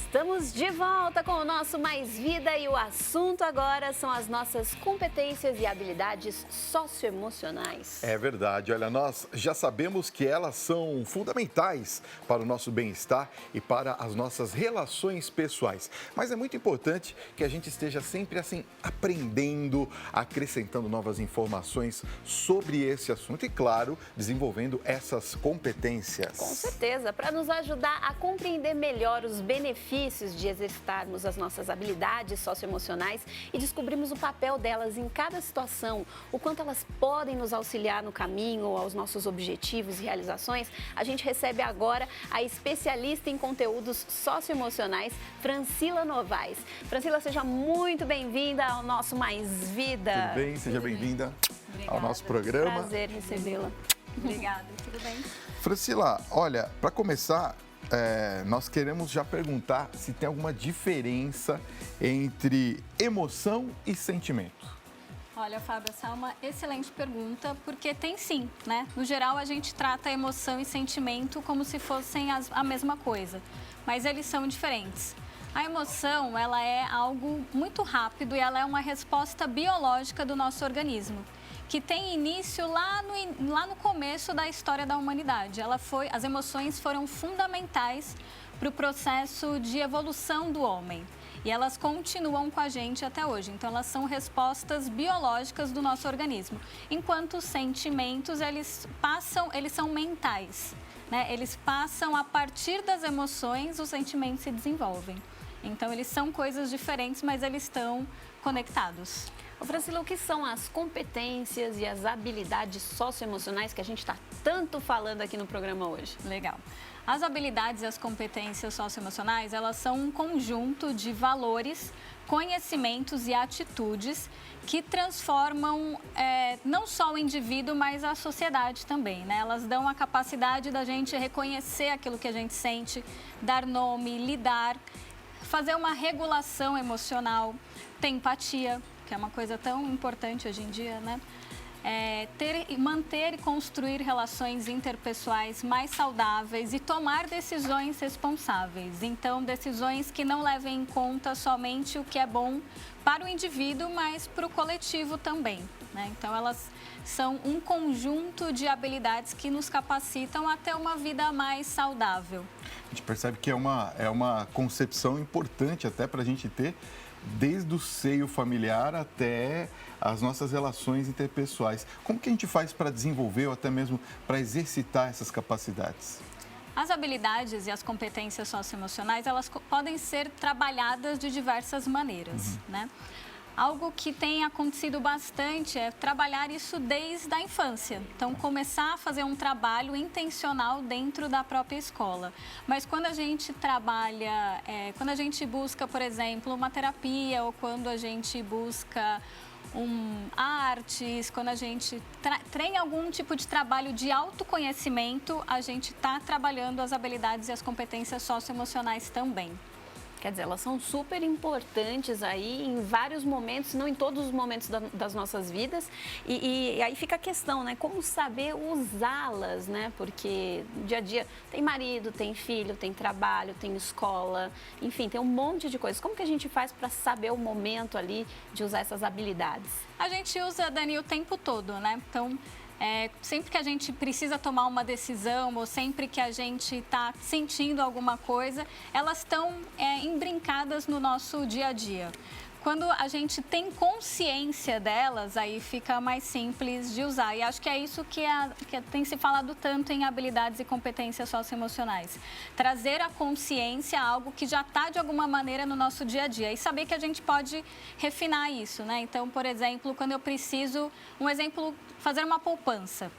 Estamos de volta com o nosso Mais Vida e o assunto agora são as nossas competências e habilidades socioemocionais. É verdade, olha, nós já sabemos que elas são fundamentais para o nosso bem-estar e para as nossas relações pessoais. Mas é muito importante que a gente esteja sempre assim aprendendo, acrescentando novas informações sobre esse assunto e, claro, desenvolvendo essas competências. Com certeza, para nos ajudar a compreender melhor os benefícios de exercitarmos as nossas habilidades socioemocionais e descobrirmos o papel delas em cada situação, o quanto elas podem nos auxiliar no caminho aos nossos objetivos e realizações, a gente recebe agora a especialista em conteúdos socioemocionais, Francila Novaes. Francila, seja muito bem-vinda ao nosso Mais Vida. Tudo bem? Seja bem-vinda ao nosso programa. Prazer recebê-la. Obrigada, tudo bem? Francila, olha, para começar, nós queremos já perguntar se tem alguma diferença entre emoção e sentimento. Olha, Fábio, essa é uma excelente pergunta, porque tem sim, né? No geral, a gente trata emoção e sentimento como se fossem a mesma coisa, mas eles são diferentes. A emoção, ela é algo muito rápido e ela é uma resposta biológica do nosso organismo, que tem início lá no começo da história da humanidade. As emoções foram fundamentais para o processo de evolução do homem. E elas continuam com a gente até hoje. Então, elas são respostas biológicas do nosso organismo. Enquanto os sentimentos, eles são mentais, né? Eles passam a partir das emoções, os sentimentos se desenvolvem. Então, eles são coisas diferentes, mas eles estão conectados. Ô, Francila, o que são as competências e as habilidades socioemocionais que a gente está tanto falando aqui no programa hoje? Legal. As habilidades e as competências socioemocionais, elas são um conjunto de valores, conhecimentos e atitudes que transformam não só o indivíduo, mas a sociedade também, né? Elas dão a capacidade da gente reconhecer aquilo que a gente sente, dar nome, lidar, fazer uma regulação emocional, ter empatia, que é uma coisa tão importante hoje em dia, né? Manter e construir relações interpessoais mais saudáveis e tomar decisões responsáveis. Então, decisões que não levem em conta somente o que é bom para o indivíduo, mas para o coletivo também, né? Então, elas são um conjunto de habilidades que nos capacitam a ter uma vida mais saudável. A gente percebe que é uma concepção importante até para a gente ter, desde o seio familiar até as nossas relações interpessoais. Como que a gente faz para desenvolver ou até mesmo para exercitar essas capacidades? As habilidades e as competências socioemocionais, elas podem ser trabalhadas de diversas maneiras, né? Algo que tem acontecido bastante é trabalhar isso desde a infância. Então, começar a fazer um trabalho intencional dentro da própria escola. Mas quando a gente trabalha, quando a gente busca, por exemplo, uma terapia ou quando a gente busca artes, quando a gente tem algum tipo de trabalho de autoconhecimento, a gente está trabalhando as habilidades e as competências socioemocionais também. Quer dizer, elas são super importantes aí em vários momentos, não em todos os momentos das nossas vidas. E aí fica a questão, né? Como saber usá-las, né? Porque no dia a dia tem marido, tem filho, tem trabalho, tem escola, enfim, tem um monte de coisas. Como que a gente faz para saber o momento ali de usar essas habilidades? A gente usa, Dani, o tempo todo, né? Então, sempre que a gente precisa tomar uma decisão ou sempre que a gente está sentindo alguma coisa, elas estão embrincadas no nosso dia a dia. Quando a gente tem consciência delas, aí fica mais simples de usar. E acho que é isso que tem se falado tanto em habilidades e competências socioemocionais. Trazer a consciência a algo que já está de alguma maneira no nosso dia a dia. E saber que a gente pode refinar isso, né? Então, por exemplo, quando eu preciso, fazer uma poupança.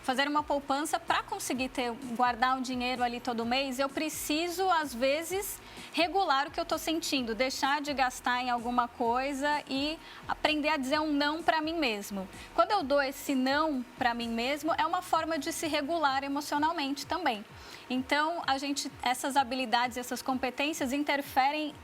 Fazer uma poupança para conseguir guardar um dinheiro ali todo mês, eu preciso, às vezes, regular o que eu estou sentindo, deixar de gastar em alguma coisa e aprender a dizer um não para mim mesmo. Quando eu dou esse não para mim mesmo, é uma forma de se regular emocionalmente também. Então, essas habilidades, essas competências interferem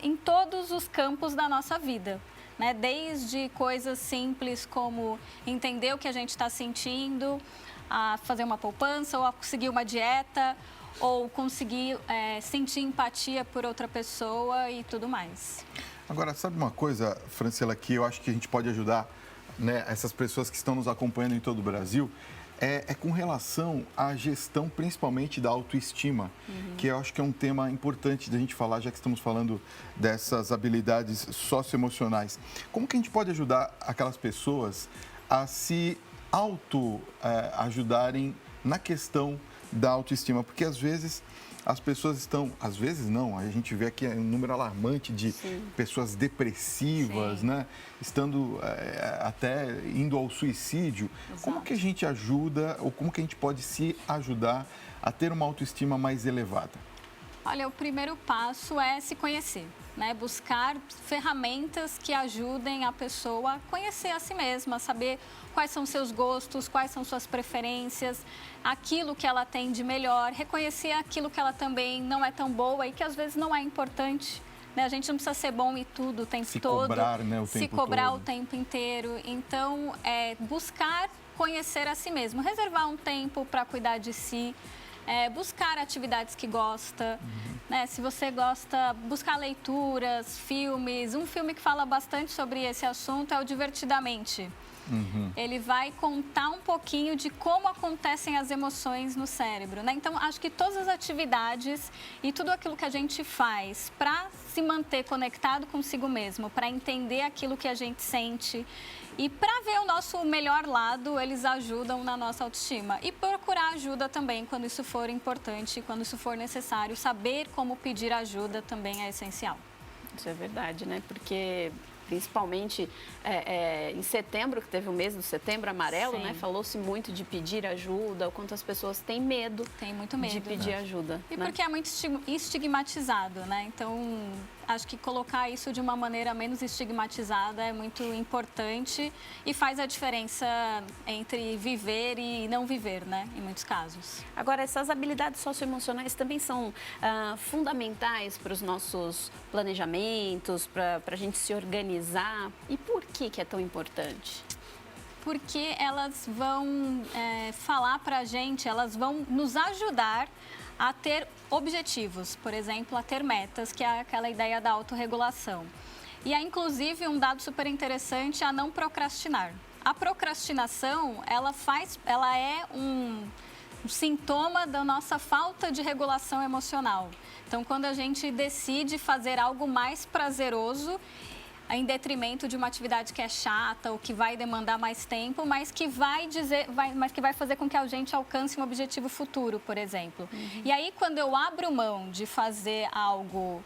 em todos os campos da nossa vida, né? Desde coisas simples como entender o que a gente está sentindo, a fazer uma poupança ou a seguir uma dieta, ou conseguir sentir empatia por outra pessoa e tudo mais. Agora, sabe uma coisa, Franciela, que eu acho que a gente pode ajudar, né, essas pessoas que estão nos acompanhando em todo o Brasil, é com relação à gestão, principalmente da autoestima, que eu acho que é um tema importante da gente falar, já que estamos falando dessas habilidades socioemocionais. Como que a gente pode ajudar aquelas pessoas a se ajudarem na questão da autoestima? Porque às vezes as pessoas estão, às vezes não, a gente vê aqui um número alarmante de pessoas depressivas, né? Estando até indo ao suicídio. Exato. Como que a gente ajuda, ou como que a gente pode se ajudar a ter uma autoestima mais elevada? Olha, o primeiro passo é se conhecer, né? Buscar ferramentas que ajudem a pessoa a conhecer a si mesma, saber quais são seus gostos, quais são suas preferências, aquilo que ela tem de melhor, reconhecer aquilo que ela também não é tão boa e que às vezes não é importante. Né? A gente não precisa ser bom em tudo o tempo todo. Cobrar, né, se cobrar o tempo inteiro. Então, buscar conhecer a si mesmo, reservar um tempo para cuidar de si. Buscar atividades que gosta, né? Se você gosta, buscar leituras, filmes. Um filme que fala bastante sobre esse assunto é o Divertidamente. Ele vai contar um pouquinho de como acontecem as emoções no cérebro, né? Então, acho que todas as atividades e tudo aquilo que a gente faz para se manter conectado consigo mesmo, para entender aquilo que a gente sente e para ver o nosso melhor lado, eles ajudam na nossa autoestima. E procurar ajuda também quando isso for importante, quando isso for necessário. Saber como pedir ajuda também é essencial. Isso é verdade, né? Porque principalmente em setembro, que teve o mês do Setembro Amarelo, né? Falou-se muito de pedir ajuda, o quanto as pessoas têm medo. Tem muito medo de pedir ajuda. E né? porque é muito estigmatizado, né? Então, acho que colocar isso de uma maneira menos estigmatizada é muito importante e faz a diferença entre viver e não viver, né? Em muitos casos. Agora, essas habilidades socioemocionais também são fundamentais para os nossos planejamentos, para a gente se organizar. E por que é tão importante? Porque elas vão falar para a gente, elas vão nos ajudar a ter objetivos, por exemplo, a ter metas, que é aquela ideia da autorregulação. E é, inclusive, um dado super interessante a não procrastinar. A procrastinação, ela é um sintoma da nossa falta de regulação emocional. Então, quando a gente decide fazer algo mais prazeroso, em detrimento de uma atividade que é chata ou que vai demandar mais tempo, mas que vai fazer com que a gente alcance um objetivo futuro, por exemplo. E aí, quando eu abro mão de fazer algo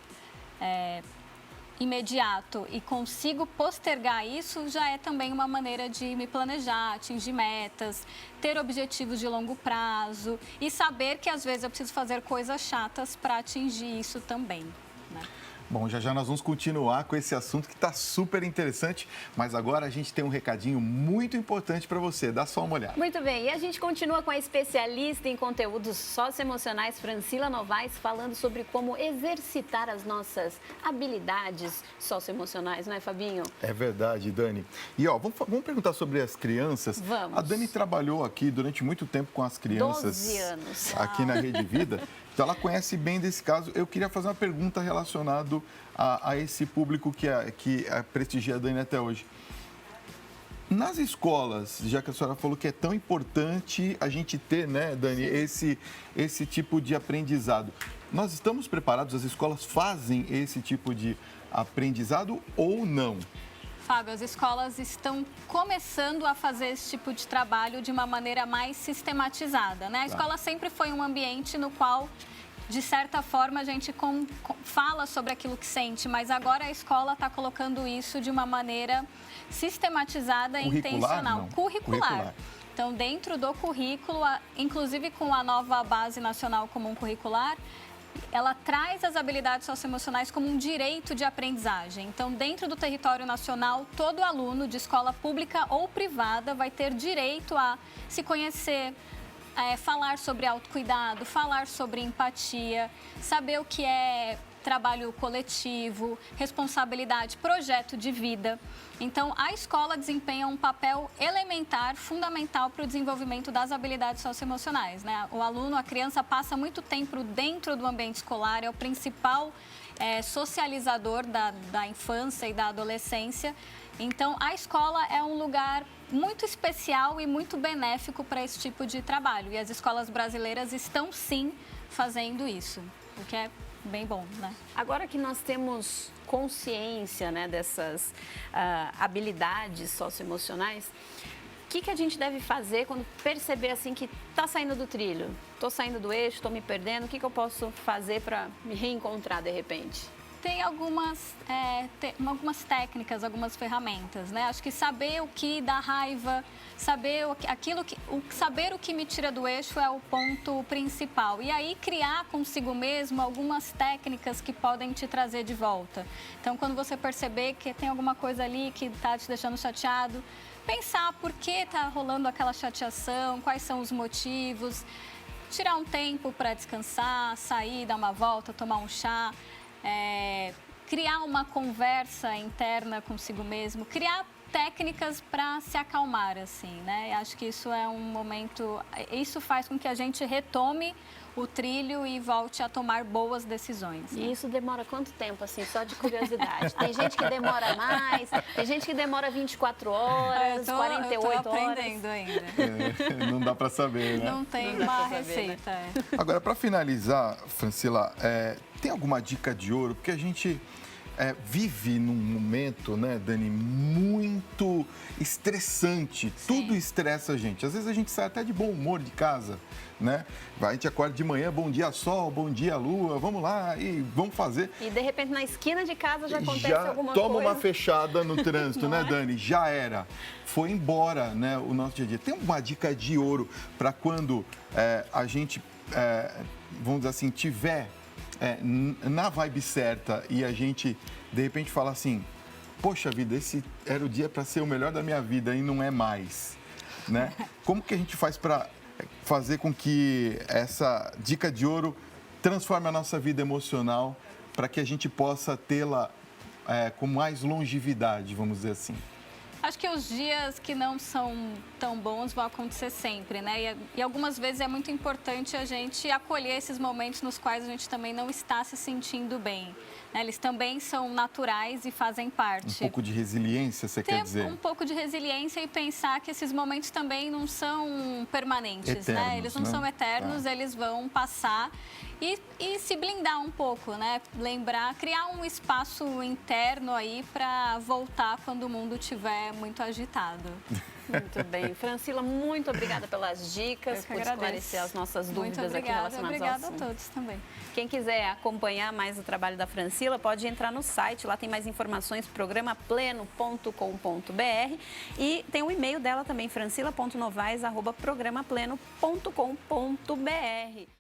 imediato e consigo postergar isso, já é também uma maneira de me planejar, atingir metas, ter objetivos de longo prazo e saber que às vezes eu preciso fazer coisas chatas para atingir isso também, né? Bom, já nós vamos continuar com esse assunto que está super interessante, mas agora a gente tem um recadinho muito importante para você. Dá só uma olhada. Muito bem, e a gente continua com a especialista em conteúdos socioemocionais, Francila Novaes, falando sobre como exercitar as nossas habilidades socioemocionais, não é, Fabinho? É verdade, Dani. E ó, vamos perguntar sobre as crianças. Vamos. A Dani trabalhou aqui durante muito tempo com as crianças. 12 anos. Aqui na Rede Vida. Então, ela conhece bem desse caso. Eu queria fazer uma pergunta relacionada a esse público que prestigia a Dani até hoje. Nas escolas, já que a senhora falou que é tão importante a gente ter, né, Dani, esse tipo de aprendizado. Nós estamos preparados? As escolas fazem esse tipo de aprendizado ou não? Fábio, as escolas estão começando a fazer esse tipo de trabalho de uma maneira mais sistematizada, né? A escola sempre foi um ambiente no qual, de certa forma, a gente fala sobre aquilo que sente, mas agora a escola está colocando isso de uma maneira sistematizada e intencional. Não. Curricular. Então, dentro do currículo, inclusive com a nova Base Nacional Comum Curricular, ela traz as habilidades socioemocionais como um direito de aprendizagem. Então, dentro do território nacional, todo aluno de escola pública ou privada vai ter direito a se conhecer, falar sobre autocuidado, falar sobre empatia, saber o que é trabalho coletivo, responsabilidade, projeto de vida. Então, a escola desempenha um papel elementar, fundamental para o desenvolvimento das habilidades socioemocionais, né? O aluno, a criança passa muito tempo dentro do ambiente escolar, é o principal socializador da infância e da adolescência. Então, a escola é um lugar muito especial e muito benéfico para esse tipo de trabalho. E as escolas brasileiras estão, sim, fazendo isso, o que é bem bom, né? Agora que nós temos consciência, né, dessas habilidades socioemocionais, o que a gente deve fazer quando perceber assim que está saindo do trilho? Estou saindo do eixo, estou me perdendo, o que eu posso fazer para me reencontrar de repente? Tem algumas técnicas, algumas ferramentas, né? Acho que saber o que dá raiva, saber o que me tira do eixo é o ponto principal. E aí criar consigo mesmo algumas técnicas que podem te trazer de volta. Então, quando você perceber que tem alguma coisa ali que está te deixando chateado, pensar por que está rolando aquela chateação, quais são os motivos, tirar um tempo para descansar, sair, dar uma volta, tomar um chá. Criar uma conversa interna consigo mesmo, criar técnicas para se acalmar, assim, né? Acho que isso é um momento, isso faz com que a gente retome o trilho e volte a tomar boas decisões. Né? E isso demora quanto tempo, assim, só de curiosidade? Tem gente que demora mais, tem gente que demora 24 horas, 48 horas. Eu tô aprendendo ainda. Não dá para saber, né? Não tem uma receita. Né? Agora, para finalizar, Francila, tem alguma dica de ouro? Porque a gente vive num momento, né, Dani, muito estressante. Sim. Tudo estressa a gente. Às vezes a gente sai até de bom humor de casa, né? A gente acorda de manhã, bom dia sol, bom dia lua, vamos lá e vamos fazer. E de repente na esquina de casa já acontece alguma coisa. Toma uma fechada no trânsito, né, Dani? Já era. Foi embora, né, o nosso dia a dia. Tem uma dica de ouro para quando a gente, vamos dizer assim, tiver na vibe certa e a gente, de repente, fala assim, poxa vida, esse era o dia para ser o melhor da minha vida e não é mais, né? Como que a gente faz para fazer com que essa dica de ouro transforme a nossa vida emocional para que a gente possa tê-la com mais longevidade, vamos dizer assim? Acho que os dias que não são tão bons vão acontecer sempre, né? E algumas vezes é muito importante a gente acolher esses momentos nos quais a gente também não está se sentindo bem. Né? Eles também são naturais e fazem parte. Um pouco de resiliência, você quer dizer? Um pouco de resiliência e pensar que esses momentos também não são permanentes, eternos, né? Eles não são eternos, eles vão passar. E se blindar um pouco, né? Lembrar, criar um espaço interno aí para voltar quando o mundo estiver muito agitado. Muito bem. Francila, muito obrigada pelas dicas, por esclarecer as nossas dúvidas aqui relacionadas ao assunto. Obrigada a todos também. Quem quiser acompanhar mais o trabalho da Francila, pode entrar no site, lá tem mais informações, programapleno.com.br e tem o e-mail dela também, francila.novaes@programapleno.com.br.